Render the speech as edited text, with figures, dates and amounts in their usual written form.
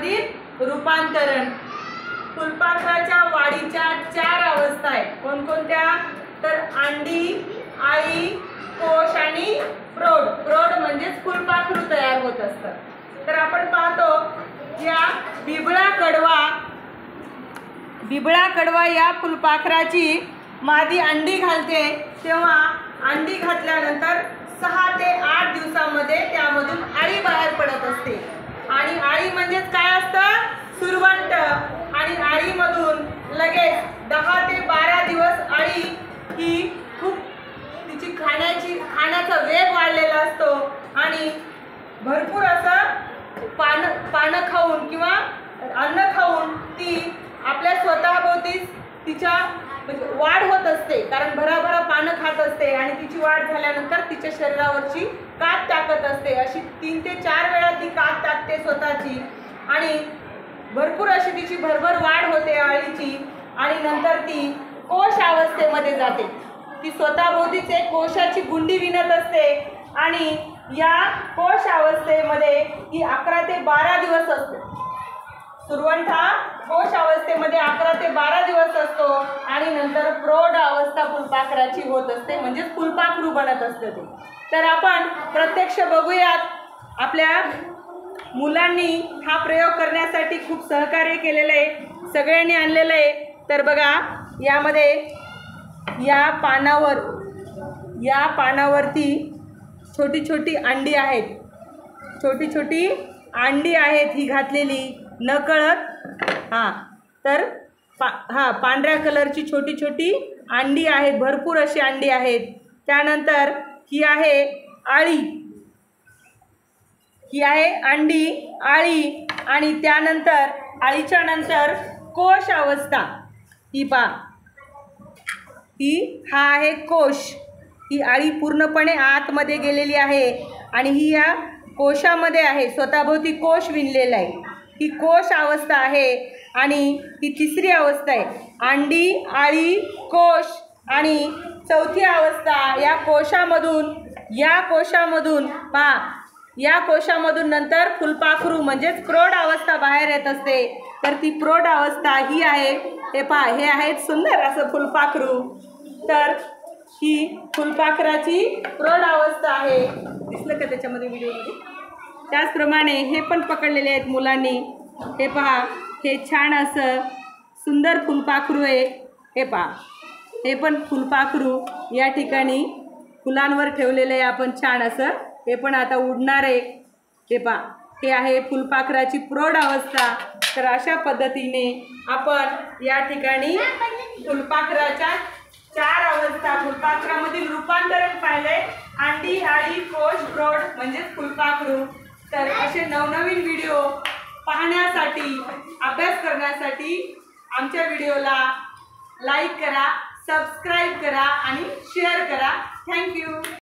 मधील रूपांतरण। फुलपाखराच्या वाढीच्या 4 अवस्था आहेत। कोणकोणत्या? तर अंडी, अळी, कोश आणि प्रौढ। प्रौढ म्हणजेच फुलपाखरू तयार होत असतात। तर आपण पाहतो या बिबळा कडवा या फुलपाखराची मादी अंडी घालते, तेव्हा अंडी घातल्यानंतर 6 ते 8 दिवसांमध्ये त्यामधून अळी बाहेर पडत असते। आणि अळी म्हणजेच काय असतं? सुरवंट। आणि अळीमधून लगेच 10 ते 12 दिवस अळी ही खूप तिची खाण्याचा वेग वाढलेला असतो आणि भरपूर असं पानं खाऊन किंवा अन्न खाऊन ती आपल्या स्वतःभोवतीच तिच्या वाढ होत असते, कारण भराभरा पानं खात असते आणि तिची वाढ झाल्यानंतर तिच्या शरीरावरची कात टाकत असते। अशी 3 ते 4 वेळा ती कात टाकते स्वतःची आणि भरपूर अशी तिची भरभर वाढ होते अळीची। आणि नंतर ती कोश अवस्थेमध्ये जाते। ती स्वतःभोवतीच एक कोशाची गुंडी विणत असते आणि या कोश अवस्थेमध्ये ती 11 ते 12 दिवस असते। सुरवंट हा कोश अवस्थेमध्ये 11 ते 12 दिवस असतो आणि नंतर प्रौढ अवस्था फुलपाखराची होत असते, म्हणजे फुलपाखरू बनत असते ते। तर आपण प्रत्यक्ष बघूयात। आपल्या मुलांनी हा प्रयोग करण्यासाठी खूप सहकार्य केलेलं आहे, सगळ्यांनी आणलेलं आहे। तर बघा, यामध्ये या पानावरती छोटी छोटी अंडी आहेत, छोटी अंडी आहेत ही घातलेली नकळत। तर पांढऱ्या कलरची छोटी अंडी आहेत, भरपूर अशी अंडी आहेत। त्यानंतर ही आहे अळी, ही आहे अंडी, अळी आणि त्यानंतर अळीच्या नंतर कोश अवस्था। ही हा आहे कोश। ही अळी पूर्णपणे आतमध्ये गेलेली आहे आणि ही या कोशामध्ये आहे, स्वतःभोवती कोश विणलेला आहे। ही कोश अवस्था आहे आणि ही तिसरी अवस्था आहे, अंडी, अळी, कोश आणि चौथी अवस्था या कोशामधून नंतर फुलपाखरू म्हणजेच प्रौढ अवस्था बाहेर येत असते। तर ती प्रौढ अवस्था ही आहे, हे पहा, हे आहेत सुंदर असं फुलपाखरू। तर ही फुलपाखराची प्रौढ अवस्था आहे, दिसलं का त्याच्यामध्ये व्हिडिओमध्ये? त्याचप्रमाणे हे पण पकडलेले आहेत मुलांनी। हे पहा, हे छान असं सुंदर फुलपाखरू आहे। हे पहा, हे पण फुलपाखरू या ठिकाणी फुलांवर ठेवलेले आहे आपण छान असं। हे पण आता उडणार आहे। हे पहा, हे आहे फुलपाखराची प्रौढ अवस्था। तर अशा पद्धतीने आपण या ठिकाणी फुलपाखराच्या 4 अवस्था, फुलपाखरामधील रूपांतरण पाहिले, अंडी, अळी, कोश, प्रौढ म्हणजेच फुलपाखरू। तर असे नवनवीन व्हिडिओ पाहण्यासाठी, अभ्यास करण्यासाठी आमच्या व्हिडिओला लाईक करा, सबस्क्राईब करा आणि शेअर करा। थँक्यू।